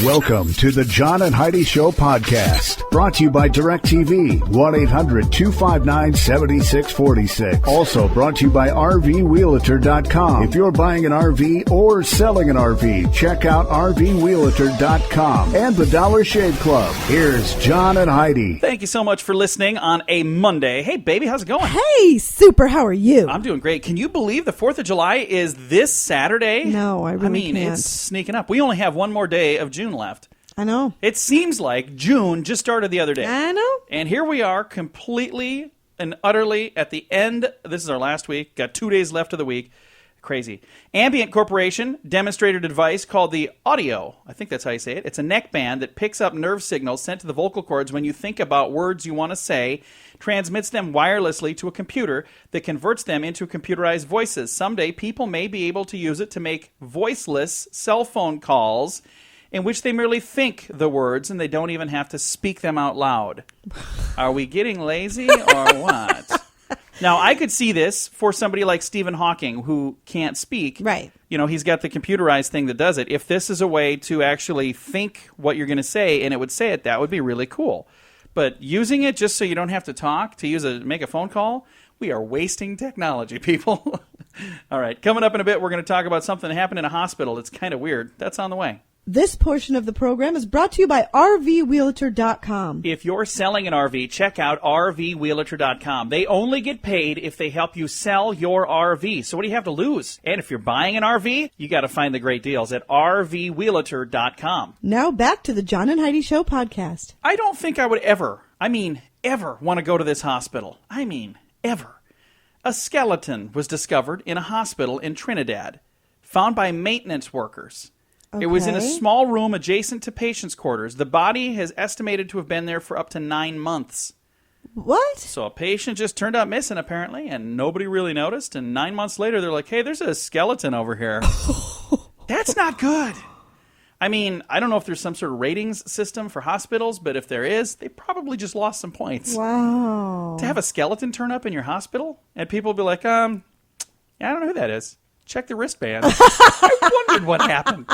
Welcome to the John and Heidi Show podcast, brought to you by DirecTV, 1-800-259-7646. Also brought to you by RVWheelator.com. If you're buying an RV or selling an RV, check out RVWheelator.com and the Dollar Shave Club. Here's John and Heidi. Thank you so much for listening on a Monday. Hey, baby, how's it going? Hey, super. How are you? I'm doing great. Can you believe the 4th of July is this Saturday? No, I really can't. It's sneaking up. We only have one more day of June left. I know. It seems like June just started the other day. I know. And here we are completely and utterly at the end. This is our last week. Got 2 days left of the week. Crazy. Ambient Corporation demonstrated a device called the Audio. I think that's how you say it. It's a neck band that picks up nerve signals sent to the vocal cords when you think about words you want to say, transmits them wirelessly to a computer that converts them into computerized voices. Someday, people may be able to use it to make voiceless cell phone calls in which they merely think the words and they don't even have to speak them out loud. Are we getting lazy or what? Now, I could see this for somebody like Stephen Hawking who can't speak. Right. You know, he's got the computerized thing that does it. If this is a way to actually think what you're going to say and it would say it, that would be really cool. But using it just so you don't have to talk, to make a phone call, we are wasting technology, people. All right, coming up in a bit, we're going to talk about something that happened in a hospital. It's kind of weird. That's on the way. This portion of the program is brought to you by RVWheelator.com. If you're selling an RV, check out RVWheelator.com. They only get paid if they help you sell your RV. So what do you have to lose? And if you're buying an RV, you got to find the great deals at RVWheelator.com. Now back to the John and Heidi Show podcast. I don't think I would ever want to go to this hospital. Ever. A skeleton was discovered in a hospital in Trinidad, found by maintenance workers. Okay. It was in a small room adjacent to patients' quarters. The body is estimated to have been there for up to 9 months. What? So a patient just turned up missing, apparently, and nobody really noticed. And 9 months later, they're like, hey, there's a skeleton over here. That's not good. I mean, I don't know if there's some sort of ratings system for hospitals, but if there is, they probably just lost some points. Wow. To have a skeleton turn up in your hospital, and people be like, yeah, I don't know who that is. Check the wristband. I wondered what happened.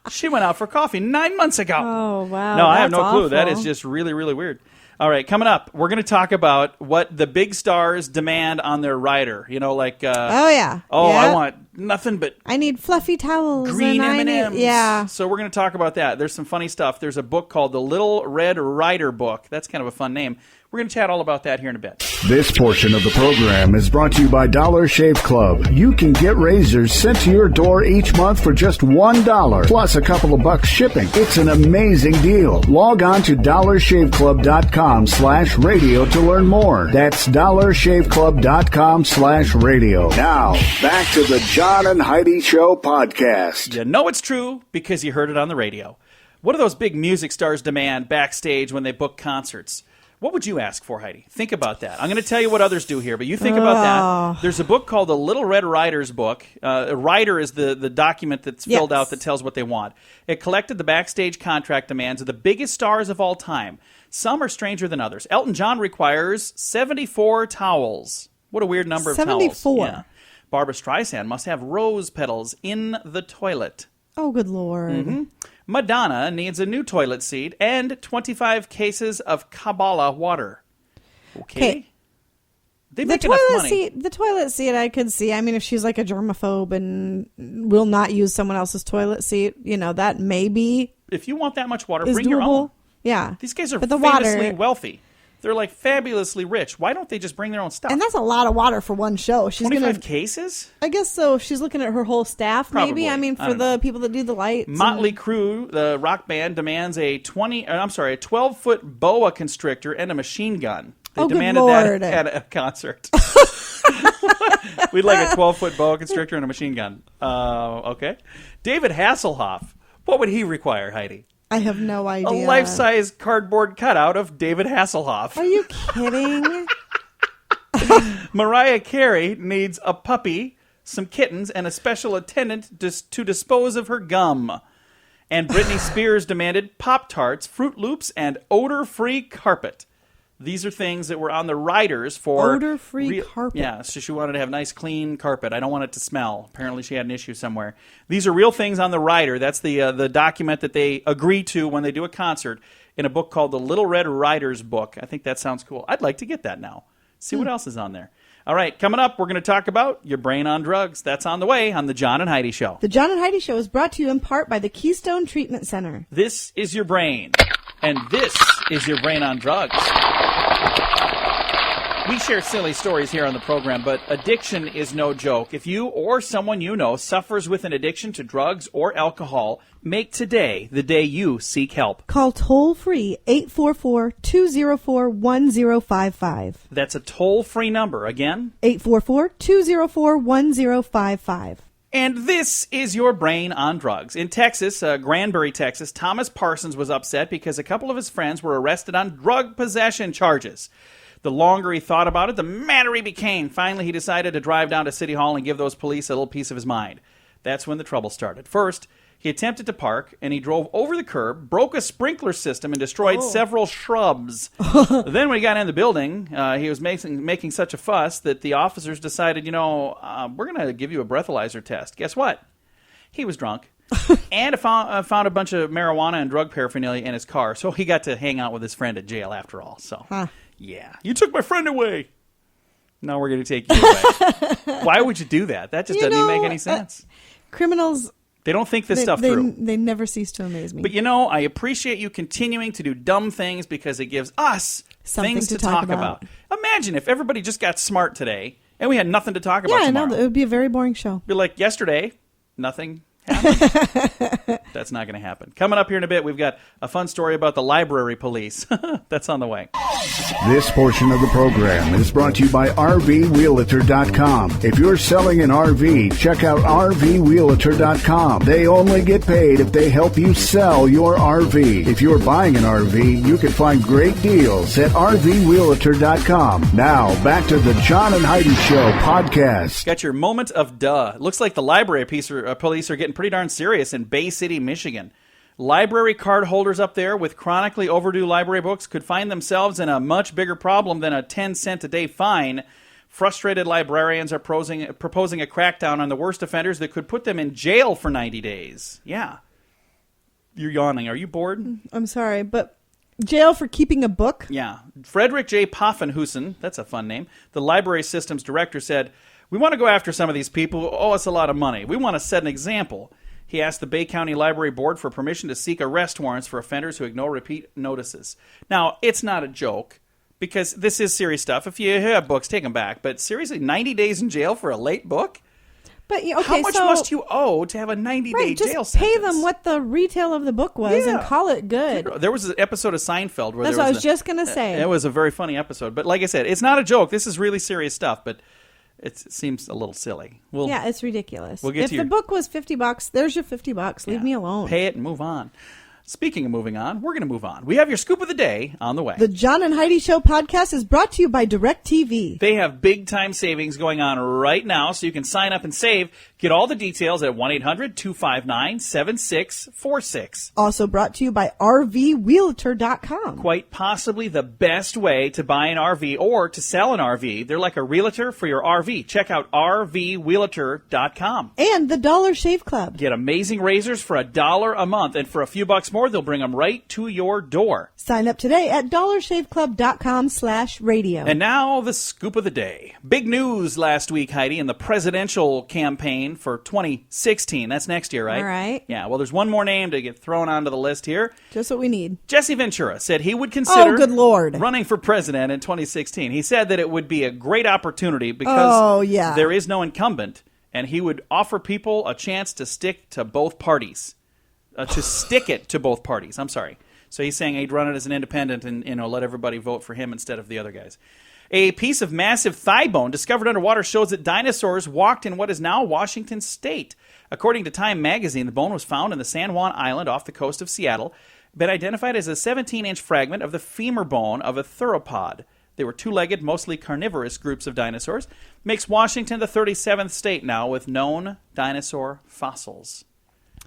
She went out for coffee 9 months ago. Oh, wow. No, I have no clue. Awful. That is just really, really weird. All right, coming up, we're going to talk about what the big stars demand on their rider. You know, like, yeah. I want nothing but I need fluffy towels. green M&Ms. Yeah. So we're going to talk about that. There's some funny stuff. There's a book called The Little Red Rider Book. That's kind of a fun name. We're going to chat all about that here in a bit. This portion of the program is brought to you by Dollar Shave Club. You can get razors sent to your door each month for just $1, plus a couple of bucks shipping. It's an amazing deal. Log on to dollarshaveclub.com/radio to learn more. That's dollarshaveclub.com/radio. Now, back to the John and Heidi Show podcast. You know it's true because you heard it on the radio. What do those big music stars demand backstage when they book concerts? What would you ask for, Heidi? Think about that. I'm going to tell you what others do here, but you think about that. There's a book called The Little Red Rider's Book. A rider is the document that's filled out that tells what they want. It collected the backstage contract demands of the biggest stars of all time. Some are stranger than others. Elton John requires 74 towels. What a weird number of 74. towels. 74. Yeah. Barbra Streisand must have rose petals in the toilet. Oh, good Lord. Mm-hmm. Madonna needs a new toilet seat and 25 cases of Kabbalah water. Okay. They make enough money. The toilet seat I could see. I mean, if she's like a germaphobe and will not use someone else's toilet seat, that may be. If you want that much water, bring doable. your own. Yeah. These guys are famously wealthy. They're like fabulously rich. Why don't they just bring their own stuff? And that's a lot of water for one show. 25 cases? I guess so. If she's looking at her whole staff, Probably. maybe. I mean, for the people that do the lights. Motley Crue, the rock band, demands a 12-foot boa constrictor and a machine gun. They demanded that at a concert. We'd like a 12-foot boa constrictor and a machine gun. Okay. David Hasselhoff. What would he require, Heidi? I have no idea. A life-size cardboard cutout of David Hasselhoff. Are you kidding? Mariah Carey needs a puppy, some kittens, and a special attendant to dispose of her gum. And Britney Spears demanded Pop-Tarts, Fruit Loops, and odor-free carpet. These are things that were on the riders for odor-free carpet. Yeah, so she wanted to have nice, clean carpet. I don't want it to smell. Apparently, she had an issue somewhere. These are real things on the rider. That's the document that they agree to when they do a concert in a book called the Little Red Riders Book. I think that sounds cool. I'd like to get that now. See what else is on there. All right, coming up, we're going to talk about your brain on drugs. That's on the way on the John and Heidi Show. The John and Heidi Show is brought to you in part by the Keystone Treatment Center. This is your brain, and this is your brain on drugs. We share silly stories here on the program, but addiction is no joke. If you or someone you know suffers with an addiction to drugs or alcohol, make today the day you seek help. Call toll-free 844-204-1055. That's a toll-free number. Again? 844-204-1055. And this is your brain on drugs. In Texas, Granbury, Texas, Thomas Parsons was upset because a couple of his friends were arrested on drug possession charges. The longer he thought about it, the madder he became. Finally, he decided to drive down to City Hall and give those police a little piece of his mind. That's when the trouble started. First, he attempted to park, and he drove over the curb, broke a sprinkler system, and destroyed several shrubs. Then when he got in the building, he was making such a fuss that the officers decided, we're going to give you a breathalyzer test. Guess what? He was drunk. And found a bunch of marijuana and drug paraphernalia in his car, so he got to hang out with his friend at jail after all. So, yeah. You took my friend away. Now we're going to take you away. Why would you do that? That just doesn't even make any sense. Criminals... They don't think this stuff through. They never cease to amaze me. But I appreciate you continuing to do dumb things because it gives us things to talk about. Imagine if everybody just got smart today and we had nothing to talk about tomorrow. Yeah, I know. It would be a very boring show. Be like yesterday, nothing happened. That's not going to happen. Coming up here in a bit, we've got a fun story about the library police. That's on the way. This portion of the program is brought to you by RVWheelator.com. If you're selling an RV, check out RVWheelator.com. They only get paid if they help you sell your RV. If you're buying an RV, you can find great deals at RVWheelator.com. Now, back to the John and Heidi Show podcast. Got your moment of duh. Looks like the library police are getting pretty darn serious in Bay City, Michigan. Library card holders up there with chronically overdue library books could find themselves in a much bigger problem than a 10-cent-a-day fine. Frustrated librarians are proposing a crackdown on the worst offenders that could put them in jail for 90 days. Yeah. You're yawning. Are you bored? I'm sorry, but jail for keeping a book? Yeah. Frederick J. Poffenhusen, that's a fun name, the library systems director, said, "We want to go after some of these people who owe us a lot of money. We want to set an example." He asked the Bay County Library Board for permission to seek arrest warrants for offenders who ignore repeat notices. Now, it's not a joke, because this is serious stuff. If you have books, take them back. But seriously, 90 days in jail for a late book? But okay, how much must you owe to have a 90-day jail sentence? Just pay them what the retail of the book was and call it good. There was an episode of Seinfeld where that's what I was just going to say. It was a very funny episode. But like I said, it's not a joke. This is really serious stuff. But it seems a little silly. It's ridiculous. If the book was $50, there's your $50. Leave me alone. Pay it and move on. Speaking of moving on, we're going to move on. We have your scoop of the day on the way. The John and Heidi Show podcast is brought to you by DirecTV. They have big-time savings going on right now, so you can sign up and save. Get all the details at 1-800-259-7646. Also brought to you by RVWheelator.com. Quite possibly the best way to buy an RV or to sell an RV. They're like a realtor for your RV. Check out RVWheelator.com. And the Dollar Shave Club. Get amazing razors for $1 a month, and for a few bucks more, they'll bring them right to your door. Sign up today at dollarshaveclub.com/radio. And now the scoop of the day. Big news last week, Heidi, in the presidential campaign for 2016. That's next year, right? All right. Yeah, well, there's one more name to get thrown onto the list here. Just what we need. Jesse Ventura said he would consider good Lord. running for president in 2016. He said that it would be a great opportunity because there is no incumbent, and he would offer people a chance to stick to both parties. To stick it to both parties. I'm sorry. So he's saying he'd run it as an independent and let everybody vote for him instead of the other guys. A piece of massive thigh bone discovered underwater shows that dinosaurs walked in what is now Washington State. According to Time magazine, the bone was found in the San Juan Island off the coast of Seattle, been identified as a 17-inch fragment of the femur bone of a theropod. They were two-legged, mostly carnivorous groups of dinosaurs. Makes Washington the 37th state now with known dinosaur fossils.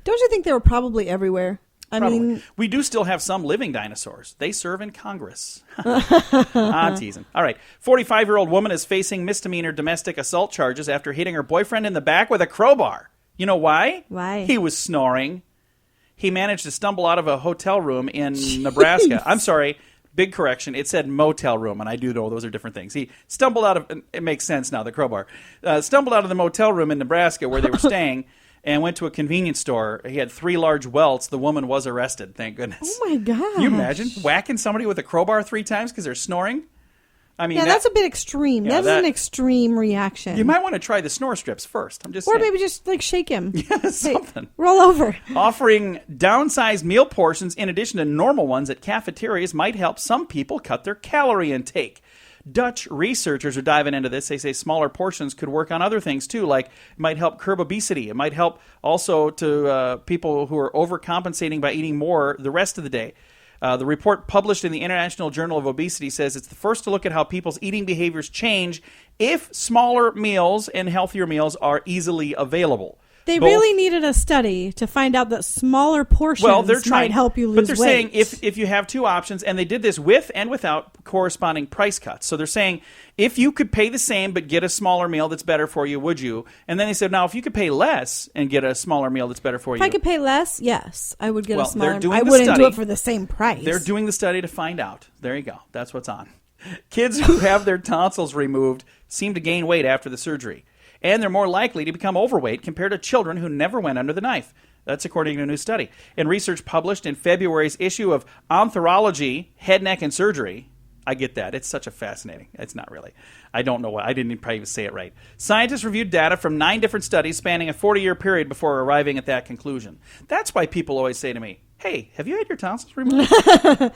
Don't you think they were probably everywhere? mean, we do still have some living dinosaurs. They serve in Congress. I'm teasing. All right. 45-year-old woman is facing misdemeanor domestic assault charges after hitting her boyfriend in the back with a crowbar. You know why? Why? He was snoring. He managed to stumble out of a hotel room in Nebraska. I'm sorry. Big correction. It said motel room, and I do know those are different things. He stumbled out of, it makes sense now, the crowbar, stumbled out of the motel room in Nebraska where they were staying and went to a convenience store. He had 3 large welts. The woman was arrested, thank goodness. Oh, my God. Can you imagine whacking somebody with a crowbar 3 times because they're snoring? I mean, yeah, that's a bit extreme. Yeah, that's an extreme reaction. You might want to try the snore strips first. I'm just or saying. maybe just like shake him. Yeah, something. Hey, roll over. Offering downsized meal portions in addition to normal ones at cafeterias might help some people cut their calorie intake. Dutch researchers are diving into this. They say smaller portions could work on other things too, like it might help curb obesity. It might help also to people who are overcompensating by eating more the rest of the day. The report published in the International Journal of Obesity says it's the first to look at how people's eating behaviors change if smaller meals and healthier meals are easily available. They really needed a study to find out that smaller portions might help you lose weight. But they're saying if you have 2 options, and they did this with and without corresponding price cuts. So they're saying if you could pay the same but get a smaller meal that's better for you, would you? And then they said, now, if you could pay less and get a smaller meal that's better for you. If I could pay less, yes, I would get a smaller meal. I wouldn't wouldn't do it for the same price. They're doing the study to find out. There you go. That's what's on. Kids who have their tonsils removed seem to gain weight after the surgery. And they're more likely to become overweight compared to children who never went under the knife. That's according to a new study. In research published in February's issue of Onthrology, Head, Neck, and Surgery. I get that. It's such a fascinating. It's not really. I don't know why. I didn't probably say it right. Scientists reviewed data from 9 different studies spanning a 40-year period before arriving at that conclusion. That's why people always say to me, hey, have you had your tonsils removed?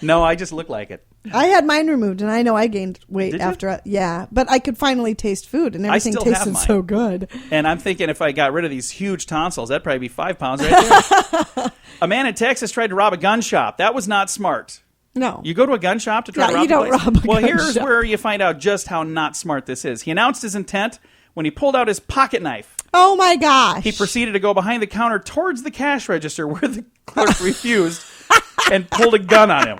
No, I just look like it. I had mine removed, and I know I gained weight after. Yeah, but I could finally taste food, and everything tasted so good. And I'm thinking if I got rid of these huge tonsils, that'd probably be 5 pounds right there. A man in Texas tried to rob a gun shop. That was not smart. No. You go to a gun shop to try to rob you don't rob a gun shop. Well, here's where you find out just how not smart this is. He announced his intent when he pulled out his pocket knife. Oh, my gosh. He proceeded to go behind the counter towards the cash register where the clerk refused and pulled a gun on him,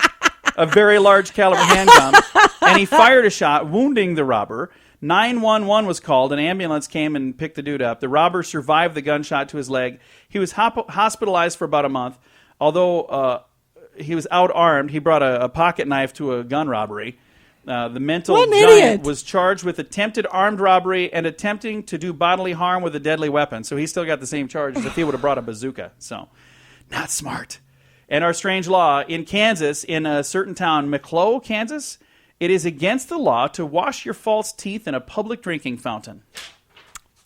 a very large caliber handgun, and he fired a shot, wounding the robber. 911 was called. An ambulance came and picked the dude up. The robber survived the gunshot to his leg. He was hospitalized for about a month. Although he was out-armed, he brought a pocket knife to a gun robbery. The mental giant was charged with attempted armed robbery and attempting to do bodily harm with a deadly weapon. So he still got the same charge as if he would have brought a bazooka. So, not smart. And our strange law in Kansas, in a certain town, McClough, Kansas, it is against the law to wash your false teeth in a public drinking fountain.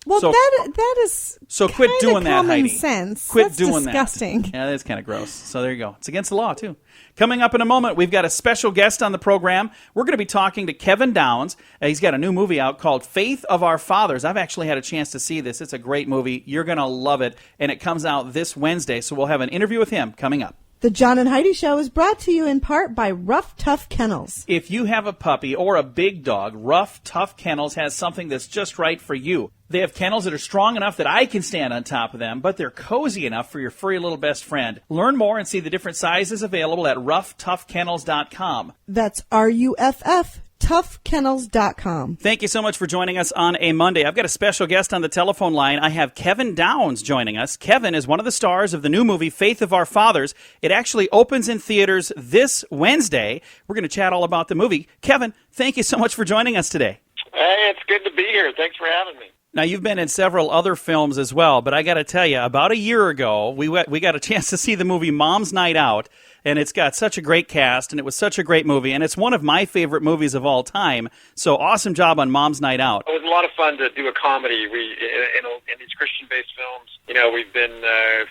Well, that is so quit doing that, Heidi. Sense. Quit That's doing disgusting. that. Yeah, that's kind of gross. So there you go. It's against the law too. Coming up in a moment, we've got a special guest on the program. We're going to be talking to Kevin Downs. He's got a new movie out called Faith of Our Fathers. I've actually had a chance to see this. It's a great movie. You're going to love it, and it comes out this Wednesday. So we'll have an interview with him coming up. The John and Heidi Show is brought to you in part by Rough Tough Kennels. If you have a puppy or a big dog, Rough Tough Kennels has something that's just right for you. They have kennels that are strong enough that I can stand on top of them, but they're cozy enough for your furry little best friend. Learn more and see the different sizes available at roughtoughkennels.com. That's RUFF. toughkennels.com. Thank you so much for joining us on a Monday. I've got a special guest on the telephone line. I have Kevin Downs joining us. Kevin is one of the stars of the new movie Faith of Our Fathers. It actually opens in theaters this Wednesday. We're going to chat all about the movie. Kevin, thank you so much for joining us today. Hey, it's good to be here. Thanks for having me. Now, you've been in several other films as well, but I got to tell you, about a year ago, we got a chance to see the movie Mom's Night Out, and it's got such a great cast, and it was such a great movie, and it's one of my favorite movies of all time. So awesome job on Mom's Night Out. It was a lot of fun to do a comedy. In these Christian-based films, we've been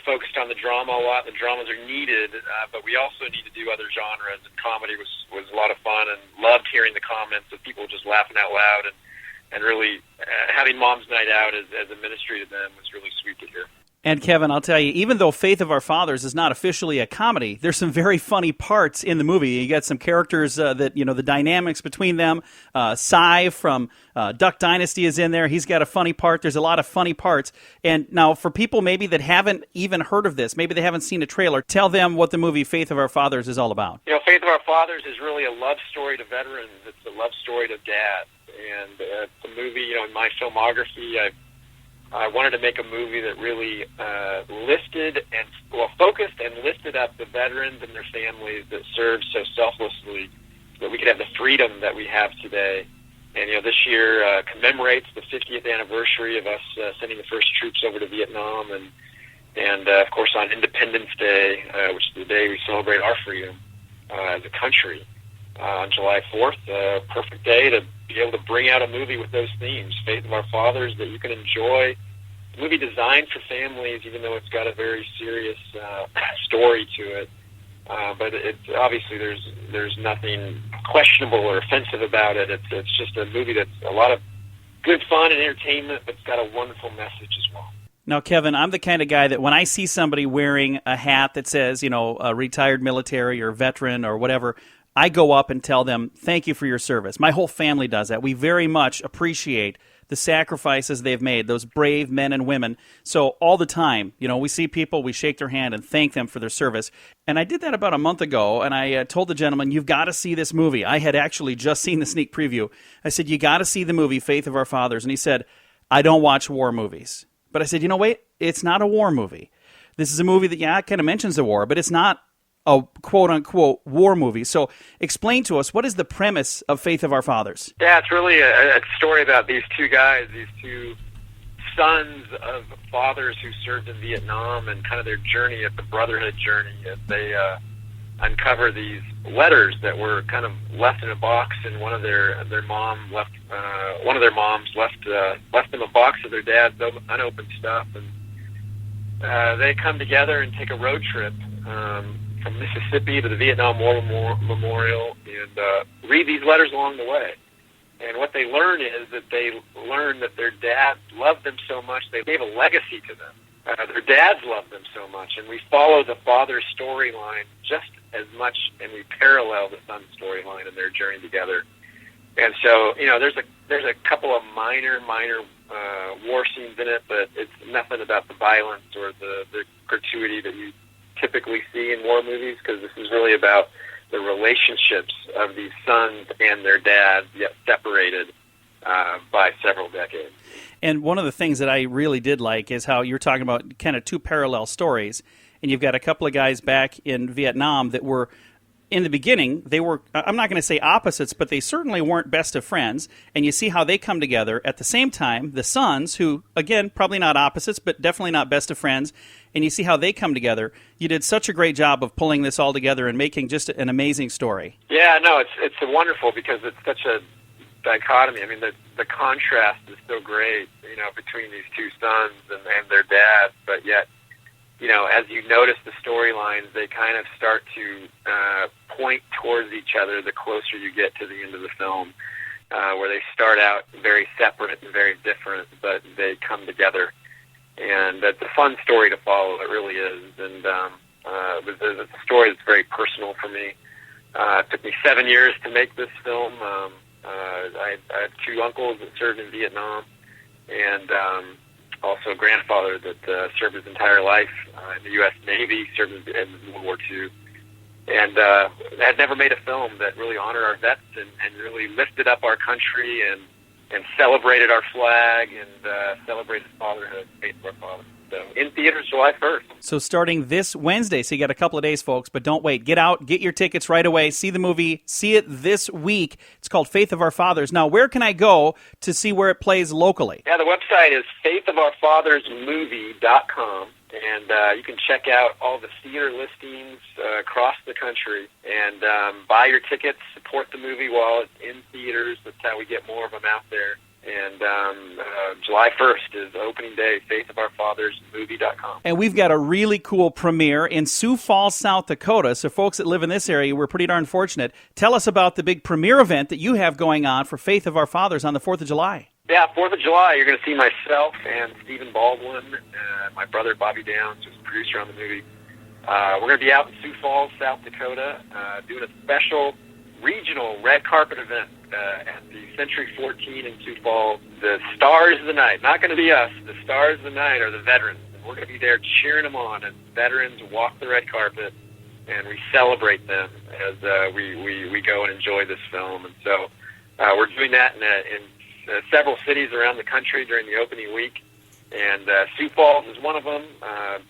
focused on the drama a lot. The dramas are needed, but we also need to do other genres, and comedy was a lot of fun, and loved hearing the comments of people just laughing out loud, and really having Mom's Night Out as a ministry to them was really sweet to hear. And Kevin, I'll tell you, even though Faith of Our Fathers is not officially a comedy, there's some very funny parts in the movie. You got some characters that, the dynamics between them. Cy from Duck Dynasty is in there. He's got a funny part. There's a lot of funny parts. And now for people maybe that haven't even heard of this, maybe they haven't seen a trailer, tell them what the movie Faith of Our Fathers is all about. Faith of Our Fathers is really a love story to veterans. It's a love story to dads. And it's a movie, in my filmography, I wanted to make a movie that really focused and lifted up the veterans and their families that served so selflessly so that we could have the freedom that we have today. And, this year commemorates the 50th anniversary of us sending the first troops over to Vietnam. And of course, on Independence Day, which is the day we celebrate our freedom as a country, on July 4th, a perfect day to be able to bring out a movie with those themes, Faith of Our Fathers, that you can enjoy. A movie designed for families, even though it's got a very serious story to it. But it's obviously there's nothing questionable or offensive about it. It's just a movie that's a lot of good fun and entertainment, but it's got a wonderful message as well. Now, Kevin, I'm the kind of guy that when I see somebody wearing a hat that says, a retired military or veteran or whatever, I go up and tell them, thank you for your service. My whole family does that. We very much appreciate the sacrifices they've made, those brave men and women. So all the time, we see people, we shake their hand and thank them for their service. And I did that about a month ago, and I told the gentleman, you've got to see this movie. I had actually just seen the sneak preview. I said, you got to see the movie, Faith of Our Fathers. And he said, I don't watch war movies. But I said, wait, it's not a war movie. This is a movie that, it kind of mentions the war, but it's not a quote-unquote war movie. So explain to us, what is the premise of Faith of Our Fathers? Yeah, it's really a story about these two guys, these two sons of fathers who served in Vietnam and kind of their journey, the brotherhood journey, as they uncover these letters that were kind of left in a box, and one of their moms left them a box of their dad's unopened stuff, and they come together and take a road trip from Mississippi to the Vietnam War Memorial and read these letters along the way. And what they learn is that their dad loved them so much, they gave a legacy to them. Their dads loved them so much, and we follow the father's storyline just as much, and we parallel the son's storyline and their journey together. And so, there's a couple of minor war scenes in it, but it's nothing about the violence or the gratuity that you typically see in war movies, because this is really about the relationships of these sons and their dads, yet separated by several decades. And one of the things that I really did like is how you're talking about kind of two parallel stories, and you've got a couple of guys back in Vietnam that were, in the beginning, they were, I'm not going to say opposites, but they certainly weren't best of friends, and you see how they come together. At the same time, the sons, who, again, probably not opposites, but definitely not best of friends, and you see how they come together. You did such a great job of pulling this all together and making just an amazing story. Yeah, no, it's wonderful because it's such a dichotomy. I mean, the contrast is so great, between these two sons and their dad, but yet, as you notice the storylines, they kind of start to point towards each other the closer you get to the end of the film, where they start out very separate and very different, but they come together. And it's a fun story to follow, it really is. And it's a story that's very personal for me. It took me 7 years to make this film. I had two uncles that served in Vietnam, and also a grandfather that served his entire life in the U.S. Navy, served in World War II. And I had never made a film that really honored our vets and really lifted up our country and celebrated our flag and celebrated fatherhood, Faith of Our Fathers. So in theaters July 1st. So starting this Wednesday, so you got a couple of days, folks, but don't wait. Get out, get your tickets right away, see the movie, see it this week. It's called Faith of Our Fathers. Now, where can I go to see where it plays locally? Yeah, the website is faithofourfathersmovie.com, and you can check out all the theater listings across the country and buy your tickets, support the movie while it's in theaters. That's how we get more of them out there. And July 1st is opening day, faithofourfathersmovie.com. And we've got a really cool premiere in Sioux Falls, South Dakota. So folks that live in this area, we're pretty darn fortunate. Tell us about the big premiere event that you have going on for Faith of Our Fathers on the 4th of July. Yeah, 4th of July, you're going to see myself and Stephen Baldwin, my brother Bobby Downs, who's the producer on the movie. We're going to be out in Sioux Falls, South Dakota, doing a special regional red carpet event at the Century 14 in Sioux Falls. The stars of the night, not going to be us, the stars of the night are the veterans. And we're going to be there cheering them on as veterans walk the red carpet, and we celebrate them as we go and enjoy this film. And so we're doing that in several cities around the country during the opening week. And Sioux Falls is one of them.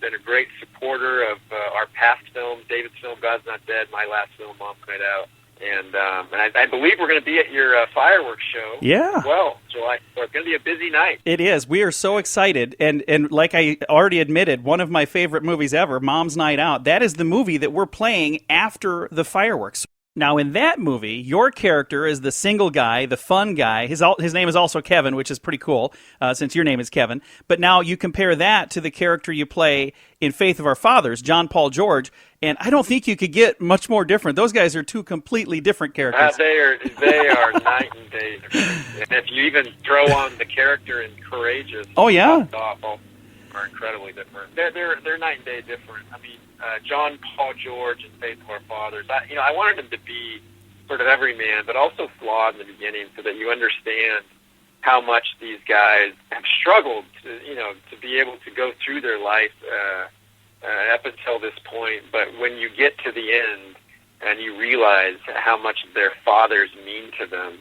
Been a great supporter of our past films, David's film, God's Not Dead, my last film, Mom's Night Out. And I believe we're going to be at your fireworks show. Yeah. Well, July 4th. It's going to be a busy night. It is. We are so excited. And like I already admitted, one of my favorite movies ever, Mom's Night Out, that is the movie that we're playing after the fireworks. Now, in that movie, your character is the single guy, the fun guy. His name is also Kevin, which is pretty cool, since your name is Kevin. But now you compare that to the character you play in Faith of Our Fathers, John Paul George, and I don't think you could get much more different. Those guys are two completely different characters. They are night and day different. And if you even throw on the character in Courageous, oh yeah, both are incredibly different. They're night and day different. I mean, John Paul George and Faith of Our Fathers. I wanted him to be sort of everyman, but also flawed in the beginning, so that you understand how much these guys have struggled to be able to go through their life up until this point. But when you get to the end and you realize how much their fathers mean to them,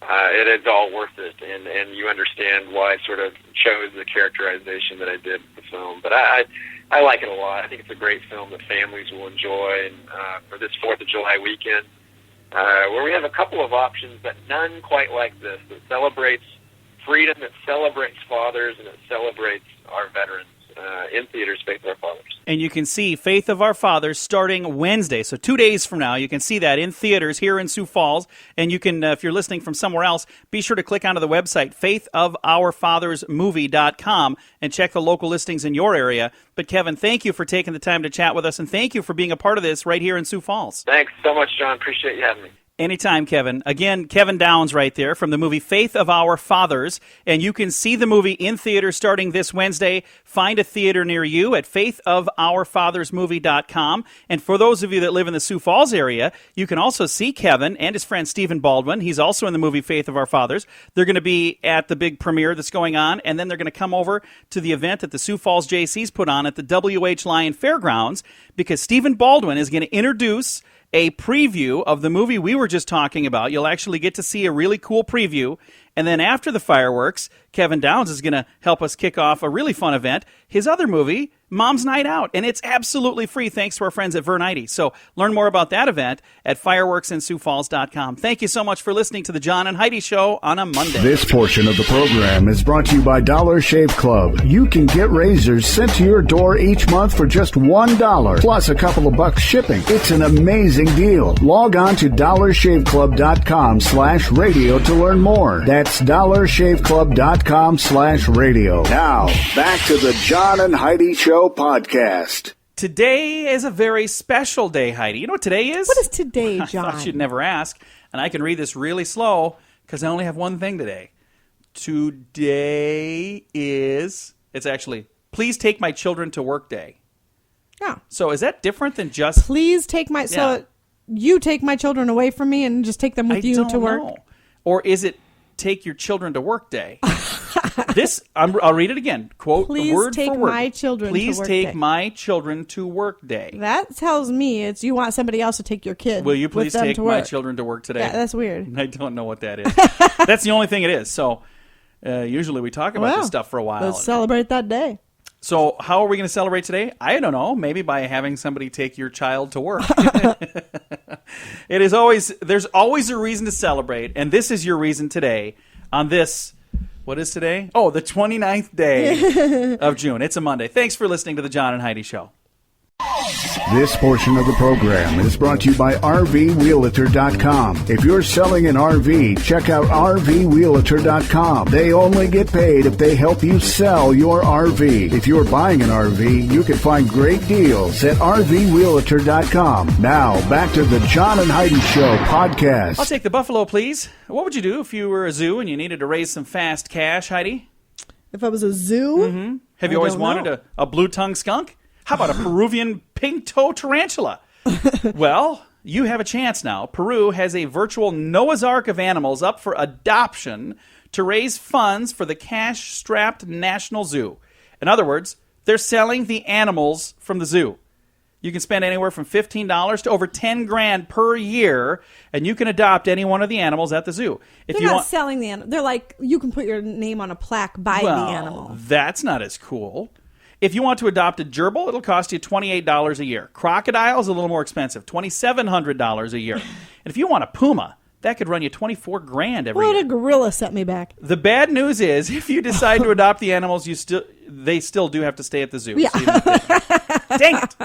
it is all worth it, and you understand why I sort of chose the characterization that I did with the film. But I like it a lot. I think it's a great film that families will enjoy. And for this 4th of July weekend, where we have a couple of options, but none quite like this, that celebrates freedom, that celebrates fathers, and that celebrates our veterans in theaters, Faith of Our Fathers. And you can see Faith of Our Fathers starting Wednesday. So 2 days from now, you can see that in theaters here in Sioux Falls. And you can, if you're listening from somewhere else, be sure to click onto the website, faithofourfathersmovie.com, and check the local listings in your area. But Kevin, thank you for taking the time to chat with us, and thank you for being a part of this right here in Sioux Falls. Thanks so much, John. Appreciate you having me. Anytime, Kevin. Again, Kevin Downs right there from the movie Faith of Our Fathers. And you can see the movie in theater starting this Wednesday. Find a theater near you at faithofourfathersmovie.com. And for those of you that live in the Sioux Falls area, you can also see Kevin and his friend Stephen Baldwin. He's also in the movie Faith of Our Fathers. They're going to be at the big premiere that's going on. And then they're going to come over to the event that the Sioux Falls JC's put on at the W.H. Lyon Fairgrounds, because Stephen Baldwin is going to introduce a preview of the movie we were just talking about. You'll actually get to see a really cool preview. And then after the fireworks, Kevin Downs is going to help us kick off a really fun event, his other movie, Mom's Night Out. And it's absolutely free thanks to our friends at Vern Heidi. So learn more about that event at fireworksinsouffalls.com. Thank you so much for listening to the John and Heidi Show on a Monday. This portion of the program is brought to you by Dollar Shave Club. You can get razors sent to your door each month for just $1, plus a couple of bucks shipping. It's an amazing deal. Log on to dollarshaveclub.com/radio to learn more. That's dollarshaveclub.com/radio. Now, back to the John and Heidi Show podcast. Today is a very special day, Heidi. You know what today is? What is today, John? I thought you'd never ask, and I can read this really slow because I only have one thing today. Today is, it's actually, Please Take My Children to Work Day. Yeah. So is that different than just... Please take my... Yeah. So you take my children away from me and just take them with you to work? Know. Or is it Take Your Children to Work Day? I'll read it again. Quote, Please word take for word. my children Please to work take day. my children to work day. That tells me it's you want somebody else to take your kid. Will you please with them take to my work. children to work today? Yeah, that's weird. I don't know what that is. That's the only thing it is. So usually we talk about this stuff for a while. Let's celebrate that day. So how are we going to celebrate today? I don't know. Maybe by having somebody take your child to work. There's always a reason to celebrate, and this is your reason today on this. What is today? Oh, the 29th day of June. It's a Monday. Thanks for listening to the John and Heidi Show. This portion of the program is brought to you by RVWheelator.com. If you're selling an RV, check out RVWheelator.com. They only get paid if they help you sell your RV. If you're buying an RV, you can find great deals at RVWheelator.com. Now, back to the John and Heidi Show podcast. I'll take the buffalo, please. What would you do if you were a zoo and you needed to raise some fast cash, Heidi? If I was a zoo? Have you always wanted a blue-tongued skunk? How about a Peruvian pink-toe tarantula? Well, you have a chance now. Peru has a virtual Noah's Ark of animals up for adoption to raise funds for the cash-strapped National Zoo. In other words, they're selling the animals from the zoo. You can spend anywhere from $15 to over $10,000 per year, and you can adopt any one of the animals at the zoo. They're not selling the animal. They're like, you can put your name on a plaque by the animal. That's not as cool. If you want to adopt a gerbil, it'll cost you $28 a year. Crocodile is a little more expensive, $2,700 a year. And if you want a puma, that could run you $24,000 every year. What a gorilla set me back. The bad news is, if you decide to adopt the animals, they still do have to stay at the zoo. Yeah. Dang it!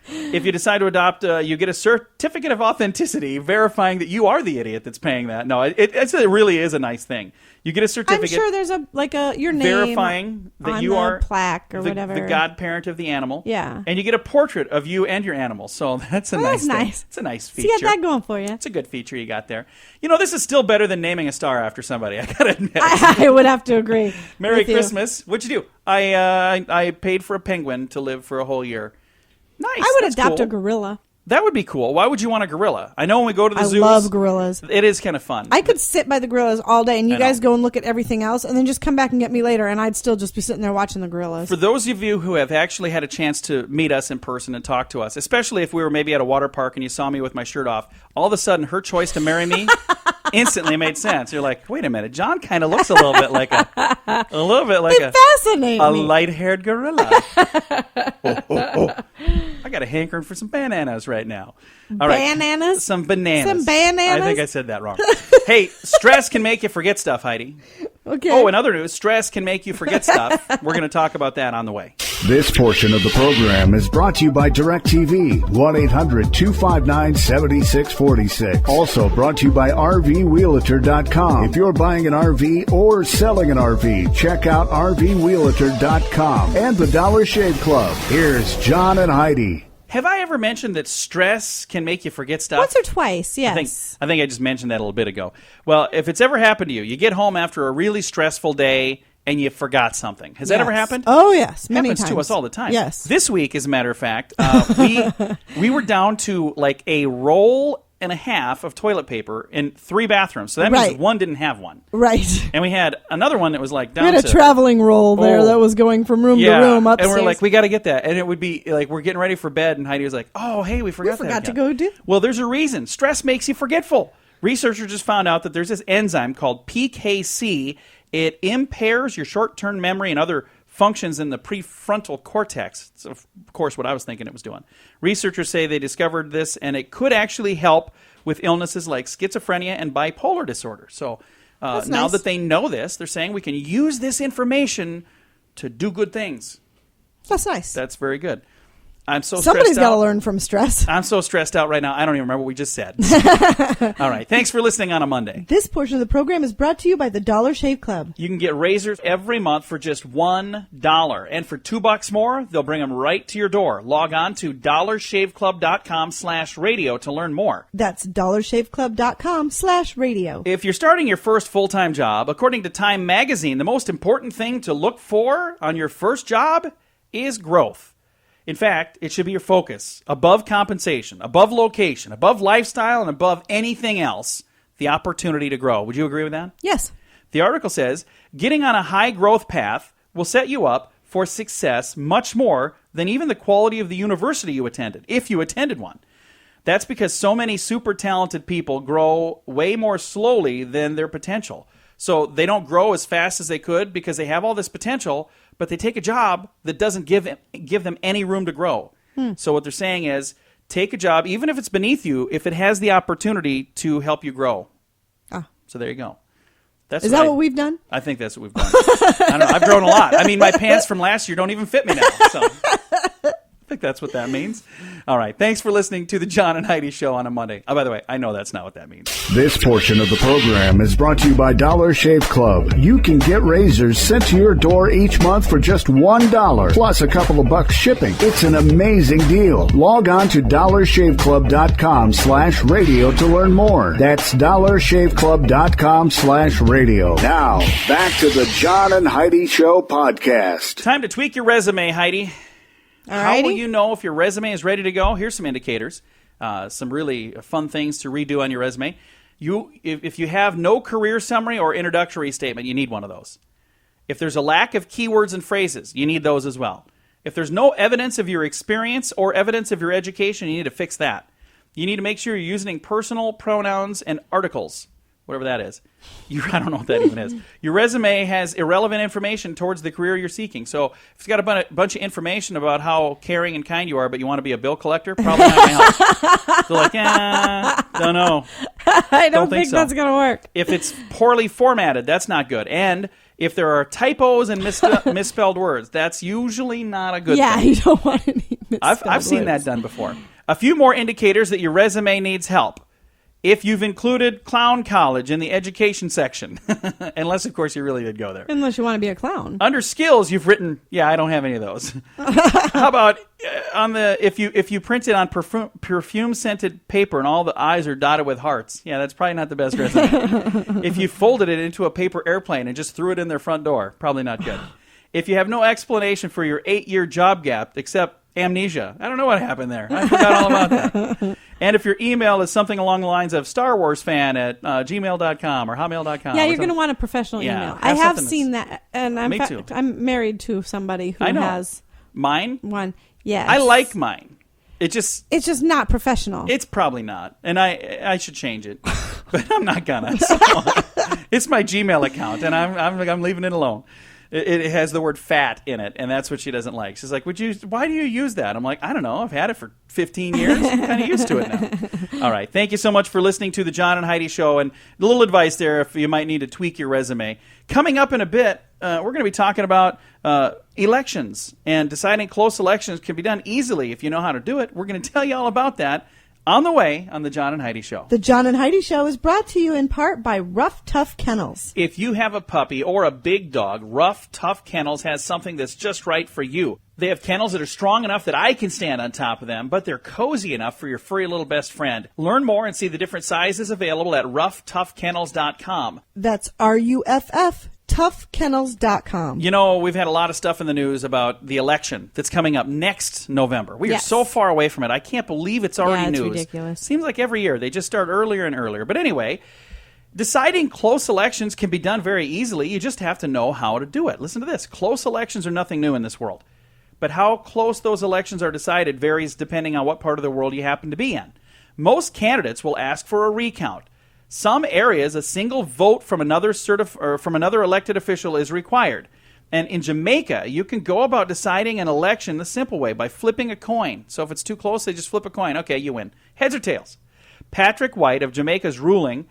If you decide to adopt, you get a certificate of authenticity verifying that you are the idiot that's paying that. No, it really is a nice thing. You get a certificate. I'm sure there's your name verifying that on you the are plaque or whatever. The godparent of the animal. Yeah. And you get a portrait of you and your animal. So that's a nice thing. Nice. It's a nice So feature. you got that going for you. It's a good feature you got there. You know, this is still better than naming a star after somebody, I gotta admit. I would have to agree. Merry Christmas. What'd you do? I paid for a penguin to live for a whole year. Nice. I would adopt cool. a gorilla. That would be cool. Why would you want a gorilla? I know when we go to the zoos. I love gorillas. It is kind of fun. I could sit by the gorillas all day, and you guys go and look at everything else, and then just come back and get me later, and I'd still just be sitting there watching the gorillas. For those of you who have actually had a chance to meet us in person and talk to us, especially if we were maybe at a water park and you saw me with my shirt off, all of a sudden her choice to marry me instantly made sense. You're like, wait a minute, John kind of looks a little bit like a light-haired gorilla. I got a hankering for some bananas right now. All right. Bananas? Some bananas. Some bananas? I think I said that wrong. Hey, stress can make you forget stuff, Heidi. Okay. Oh, in other news, stress can make you forget stuff. We're going to talk about that on the way. This portion of the program is brought to you by DirecTV, 1-800-259-7646. Also brought to you by RVWheelator.com. If you're buying an RV or selling an RV, check out RVWheelator.com and the Dollar Shave Club. Here's John and Heidi. Have I ever mentioned that stress can make you forget stuff? Once or twice, yes. I think I just mentioned that a little bit ago. Well, if it's ever happened to you, you get home after a really stressful day and you forgot something. Has that ever happened? Oh, yes. Many times. Happens to us all the time. Yes. This week, as a matter of fact, we were down to like a roll and a half of toilet paper in 3 bathrooms. So that means one didn't have one. Right. And we had another one that was like down to... We had a traveling roll there that was going from room to room upstairs. And we're like, we got to get that. And it would be like, we're getting ready for bed, and Heidi was like, oh, hey, we forgot to go do. Well, there's a reason. Stress makes you forgetful. Researchers just found out that there's this enzyme called PKC. It impairs your short-term memory and other functions in the prefrontal cortex. It's, of course, what I was thinking it was doing. Researchers say they discovered this, and it could actually help with illnesses like schizophrenia and bipolar disorder. So now that they know this, they're saying we can use this information to do good things. That's nice. That's very good. I'm so Somebody's stressed out. got to learn from stress. I'm so stressed out right now, I don't even remember what we just said. All right. Thanks for listening on a Monday. This portion of the program is brought to you by the Dollar Shave Club. You can get razors every month for just $1. And for $2 more, they'll bring them right to your door. Log on to dollarshaveclub.com/radio to learn more. That's dollarshaveclub.com/radio. If you're starting your first full-time job, according to Time Magazine, the most important thing to look for on your first job is growth. In fact, it should be your focus. Above compensation, above location, above lifestyle, and above anything else, the opportunity to grow. Would you agree with that? Yes. The article says, getting on a high growth path will set you up for success much more than even the quality of the university you attended, if you attended one. That's because so many super talented people grow way more slowly than their potential. So they don't grow as fast as they could because they have all this potential, but they take a job that doesn't give them any room to grow. So what they're saying is, take a job, even if it's beneath you, if it has the opportunity to help you grow. So there you go. Is that what we've done? I think that's what we've done. I don't know. I've grown a lot. I mean, my pants from last year don't even fit me now. So think that's what that means. All right. Thanks for listening to the John and Heidi Show on a Monday. Oh, by the way, I know that's not what that means. This portion of the program is brought to you by Dollar Shave Club. You can get razors sent to your door each month for just $1, plus a couple of bucks shipping. It's an amazing deal. Log on to dollarshaveclub.com/radio to learn more. That's dollarshaveclub.com/radio. Now, back to the John and Heidi Show podcast. Time to tweak your resume, Heidi. How will you know if your resume is ready to go? Here's some indicators, some really fun things to redo on your resume. If you have no career summary or introductory statement, you need one of those. If there's a lack of keywords and phrases, you need those as well. If there's no evidence of your experience or evidence of your education, you need to fix that. You need to make sure you're using personal pronouns and articles, whatever that is. I don't know what that even is. Your resume has irrelevant information towards the career you're seeking. So if it's got a bunch of information about how caring and kind you are, but you want to be a bill collector, probably not going to help. So don't know. I don't think so. That's going to work. If it's poorly formatted, that's not good. And if there are typos and misspelled words, that's usually not a good thing. Yeah, you don't want any misspelled I've seen that done before. A few more indicators that your resume needs help. If you've included clown college in the education section, unless, of course, you really did go there. Unless you want to be a clown. Under skills, you've written, I don't have any of those. How about if you print it on perfume-scented paper and all the I's are dotted with hearts? Yeah, that's probably not the best resume. If you folded it into a paper airplane and just threw it in their front door, probably not good. If you have no explanation for your 8-year job gap except amnesia. I don't know what happened there. I forgot all about that. And if your email is something along the lines of Star Wars fan at gmail.com or hotmail.com. Yeah, you're going to want a professional email. I have seen that. And I'm married to somebody who has mine. One. Yes. I like mine. It's just not professional. It's probably not. And I should change it. But I'm not gonna. So, it's my Gmail account and I'm leaving it alone. It has the word fat in it, and that's what she doesn't like. She's like, why do you use that? I'm like, I don't know. I've had it for 15 years. I'm kind of used to it now. All right. Thank you so much for listening to the John and Heidi Show. And a little advice there if you might need to tweak your resume. Coming up in a bit, we're going to be talking about elections. And deciding close elections can be done easily if you know how to do it. We're going to tell you all about that on the way on the John and Heidi Show. The John and Heidi Show is brought to you in part by Rough Tough Kennels. If you have a puppy or a big dog, Rough Tough Kennels has something that's just right for you. They have kennels that are strong enough that I can stand on top of them, but they're cozy enough for your furry little best friend. Learn more and see the different sizes available at roughtoughkennels.com. That's RUFF. toughkennels.com. You know, we've had a lot of stuff in the news about the election that's coming up next November. We are so far away from it. I can't believe it's already news. It's ridiculous. Seems like every year they just start earlier and earlier. But anyway, deciding close elections can be done very easily. You just have to know how to do it. Listen to this. Close elections are nothing new in this world. But how close those elections are decided varies depending on what part of the world you happen to be in. Most candidates will ask for a recount. Some areas, a single vote from another elected official is required. And in Jamaica, you can go about deciding an election the simple way by flipping a coin. So if it's too close, they just flip a coin. Okay, you win. Heads or tails? Patrick White of Jamaica's ruling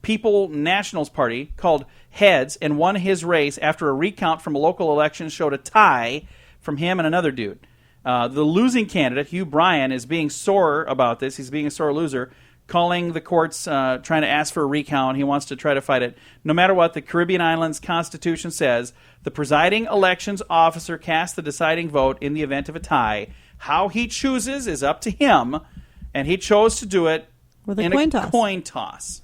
People Nationals Party called heads and won his race after a recount from a local election showed a tie from him and another dude. The losing candidate, Hugh Bryan, is being sore about this. He's being a sore loser, calling the courts, trying to ask for a recount. He wants to try to fight it. No matter what the Caribbean Islands Constitution says, the presiding elections officer casts the deciding vote in the event of a tie. How he chooses is up to him, and he chose to do it with in a coin toss.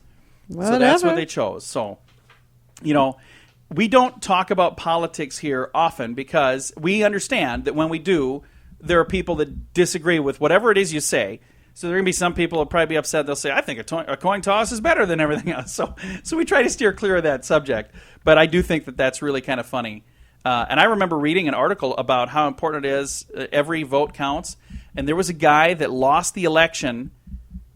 Whatever. So that's what they chose. So, you know, we don't talk about politics here often because we understand that when we do, there are people that disagree with whatever it is you say. So there are going to be some people who will probably be upset. They'll say, I think a coin toss is better than everything else. So we try to steer clear of that subject. But I do think that that's really kind of funny. And I remember reading an article about how important it is. Every vote counts. And there was a guy that lost the election,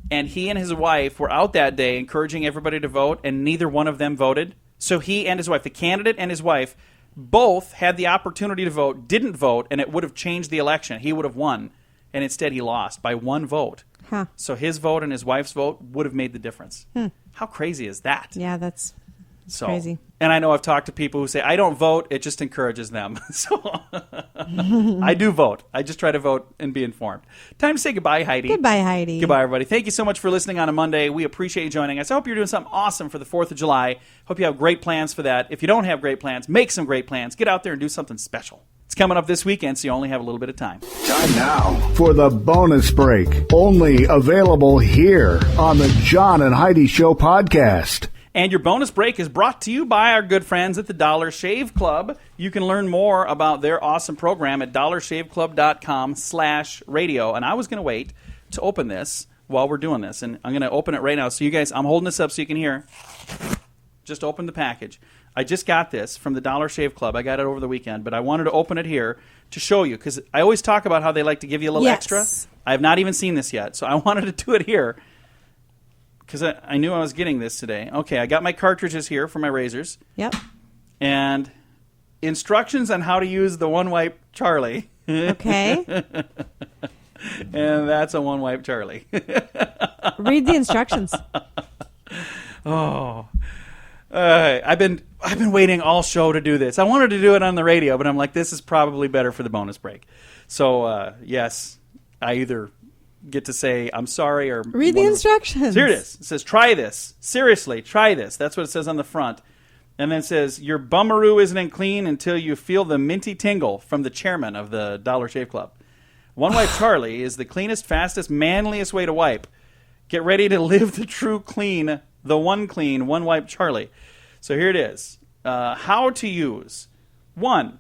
and he and his wife were out that day encouraging everybody to vote, and neither one of them voted. So he and his wife, the candidate and his wife, both had the opportunity to vote, didn't vote, and it would have changed the election. He would have won, and instead he lost by one vote. So his vote and his wife's vote would have made the difference. How crazy is that? Yeah, that's So crazy. And I know I've talked to people who say, I don't vote, it just encourages them. So I do vote. I just try to vote and be informed. Time to say goodbye, Heidi. Goodbye, Heidi. Goodbye, everybody. Thank you so much for listening on a Monday. We appreciate you joining us. I hope you're doing something awesome for the 4th of July. Hope you have great plans for that. If you don't have great plans, make some great plans. Get out there and do something special. It's coming up this weekend, so you only have a little bit of time. Time now for the bonus break. Only available here on the John and Heidi Show podcast. And your bonus break is brought to you by our good friends at the Dollar Shave Club. You can learn more about their awesome program at dollarshaveclub.com/radio. And I was going to wait to open this while we're doing this. And I'm going to open it right now. So you guys, I'm holding this up so you can hear. Just open the package. I just got this from the Dollar Shave Club. I got it over the weekend. But I wanted to open it here to show you. Because I always talk about how they like to give you a little extra. I have not even seen this yet. So I wanted to do it here. Because I knew I was getting this today. Okay, I got my cartridges here for my razors. Yep. And instructions on how to use the One Wipe Charlie. Okay. And that's a One Wipe Charlie. Read the instructions. Oh. I've been waiting all show to do this. I wanted to do it on the radio, but I'm like, this is probably better for the bonus break. So, yes, I either get to say I'm sorry or read the instructions. Here it is. It says, try this. Seriously, try this. That's what it says on the front. And then it says, your bummeroo isn't clean until you feel the minty tingle from the chairman of the Dollar Shave Club. One Wipe Charlie is the cleanest, fastest, manliest way to wipe. Get ready to live the true clean, the one clean, One Wipe Charlie. So here it is. How to use. 1.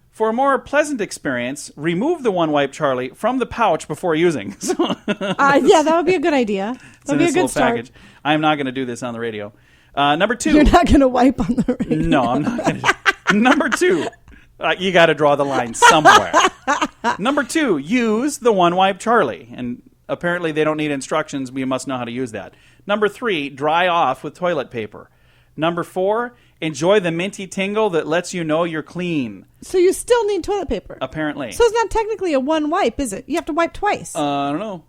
For a more pleasant experience, remove the One Wipe Charlie from the pouch before using. Yeah, that would be a good idea. That would be a good start. Package. I am not going to do this on the radio. Number 2. You're not going to wipe on the radio. No, I'm not going to. Number 2. You got to draw the line somewhere. Number 2, use the One Wipe Charlie. And apparently they don't need instructions. We must know how to use that. Number 3, dry off with toilet paper. Number 4, enjoy the minty tingle that lets you know you're clean. So you still need toilet paper. Apparently. So it's not technically a one wipe, is it? You have to wipe twice. I don't know.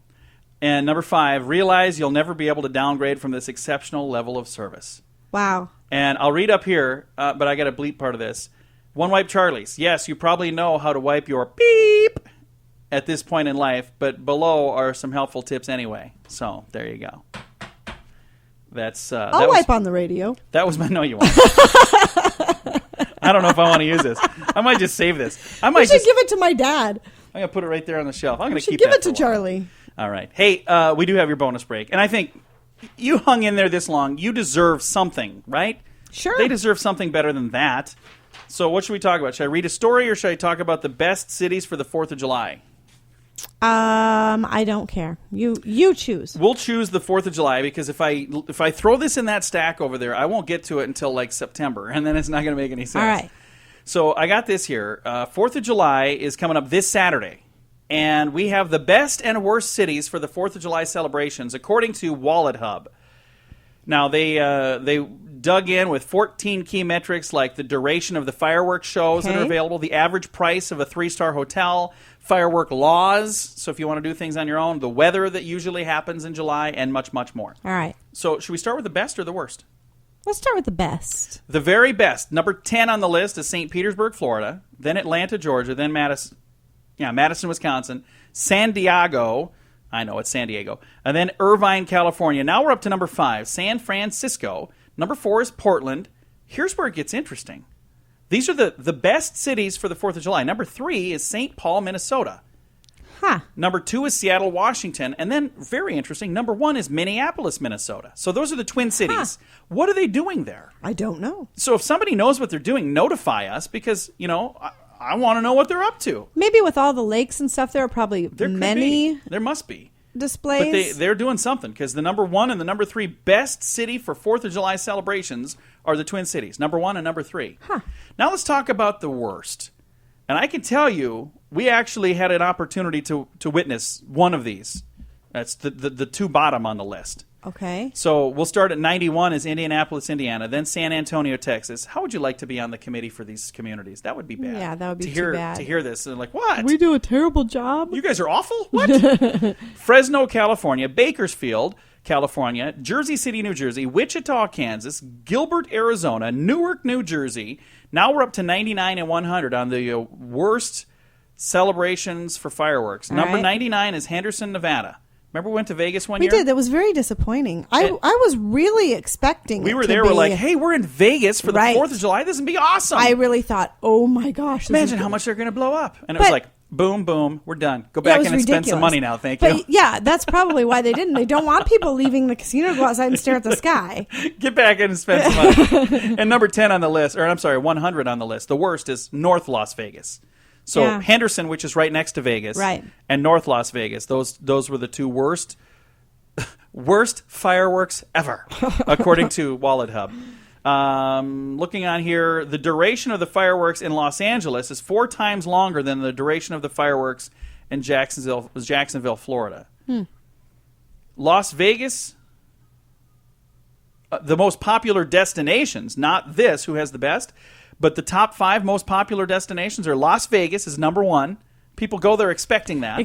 And number 5, realize you'll never be able to downgrade from this exceptional level of service. Wow. And I'll read up here, but I got to bleep part of this. One Wipe Charlies. Yes, you probably know how to wipe your beep at this point in life, but below are some helpful tips anyway. So there you go. That's I'll wipe on the radio. That was my no. You won't. I don't know if I want to use this. I might just save this. I might give it to my dad. I'm gonna put it right there on the shelf. I'm gonna keep give that it to Charlie. All right. Hey, we do have your bonus break, and I think you hung in there this long. You deserve something, right? Sure. They deserve something better than that. So what should we talk about? Should I read a story, or should I talk about the best cities for the 4th of July? I don't care. You choose. We'll choose the 4th of July because if I throw this in that stack over there, I won't get to it until like September, and then it's not going to make any sense. All right. So I got this here. 4th of July is coming up this Saturday, and we have the best and worst cities for the 4th of July celebrations according to Wallet Hub. Now, they dug in with 14 key metrics like the duration of the fireworks shows that are available, the average price of a 3-star hotel, firework laws, so if you want to do things on your own, the weather that usually happens in July, and much, much more. All right. So should we start with the best or the worst? Let's start with the best. The very best. Number 10 on the list is St. Petersburg, Florida, then Atlanta, Georgia, then Madison, Wisconsin, San Diego. I know, it's San Diego. And then Irvine, California. Now we're up to number 5, San Francisco. Number 4 is Portland. Here's where it gets interesting. These are the best cities for the 4th of July. Number 3 is St. Paul, Minnesota. Huh. Number 2 is Seattle, Washington. And then, very interesting, number 1 is Minneapolis, Minnesota. So those are the Twin Cities. Huh. What are they doing there? I don't know. So if somebody knows what they're doing, notify us because, I want to know what they're up to. Maybe with all the lakes and stuff, there are probably many. There must be. Displays. But they're doing something because the number 1 and the number 3 best city for 4th of July celebrations are the Twin Cities, number 1 and number 3. Huh. Now let's talk about the worst. And I can tell you, we actually had an opportunity to witness one of these. That's the 2 bottom on the list. Okay. So we'll start at 91 is Indianapolis, Indiana, then San Antonio, Texas. How would you like to be on the committee for these communities? That would be bad. Yeah, that would be too bad. To hear this and like, what? We do a terrible job. You guys are awful? What? Fresno, California, Bakersfield, California, Jersey City, New Jersey, Wichita, Kansas, Gilbert, Arizona, Newark, New Jersey. Now we're up to 99 and 100 on the worst celebrations for fireworks. All Number right. 99 is Henderson, Nevada. Remember we went to Vegas one We year? did. That was very disappointing. I was really expecting We it were to there. be, We're like, hey, we're in Vegas for the Right. 4th of July. This would be awesome. I really thought, oh my gosh. this Imagine is how much they're going to blow up. And it But- was like, boom, boom, we're done. Go Yeah, back it was in and spend some ridiculous. money now. Thank But you. yeah, that's probably why they didn't. They don't want people leaving the casino to go outside and stare at the sky. Get back in and spend some money. And number 10 on the list, or I'm sorry, 100 on the list, the worst is North Las Vegas. So Yeah. Henderson, which is right next to Vegas, Right. and North Las Vegas, those were the two worst fireworks ever, according to Wallet Hub. Looking on here, the duration of the fireworks in Los Angeles is 4 times longer than the duration of the fireworks in Jacksonville, Florida. Las Vegas, the most popular destinations, not this, who has the best, but the top 5 most popular destinations are Las Vegas is number 1. People go there expecting that.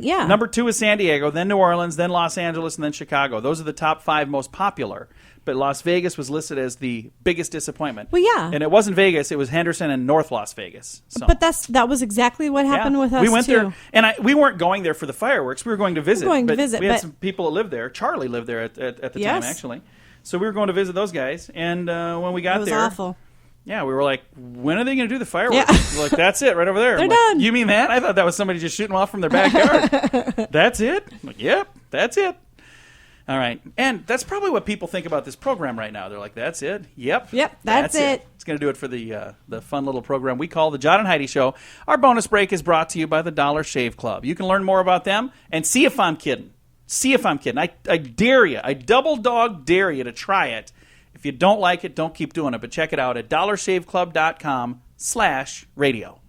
Yeah. Number 2 is San Diego, then New Orleans, then Los Angeles, and then Chicago. Those are the top 5 most popular. But Las Vegas was listed as the biggest disappointment. Well, yeah. And it wasn't Vegas, it was Henderson and North Las Vegas. So, But that was exactly what happened with us, we went too. there, and we weren't going there for the fireworks. We were going to visit. going to but visit, We had but- some people that lived there. Charlie lived there at the time, Yes. actually. So we were going to visit those guys. And when we got It was there, awful. yeah, we were like, when are they going to do the fireworks? Yeah. We're like, that's it, right over there. They're I'm like, done. You mean that? I thought that was somebody just shooting off from their backyard. That's it? I'm like, yep, that's it. All right. And that's probably what people think about this program right now. They're like, that's it? Yep. Yep, that's it. It's going to do it for the fun little program we call the John and Heidi Show. Our bonus break is brought to you by the Dollar Shave Club. You can learn more about them and see if I'm kidding. See if I'm kidding. I dare you. I double dog dare you to try it. If you don't like it, don't keep doing it. But check it out at dollarshaveclub.com/radio.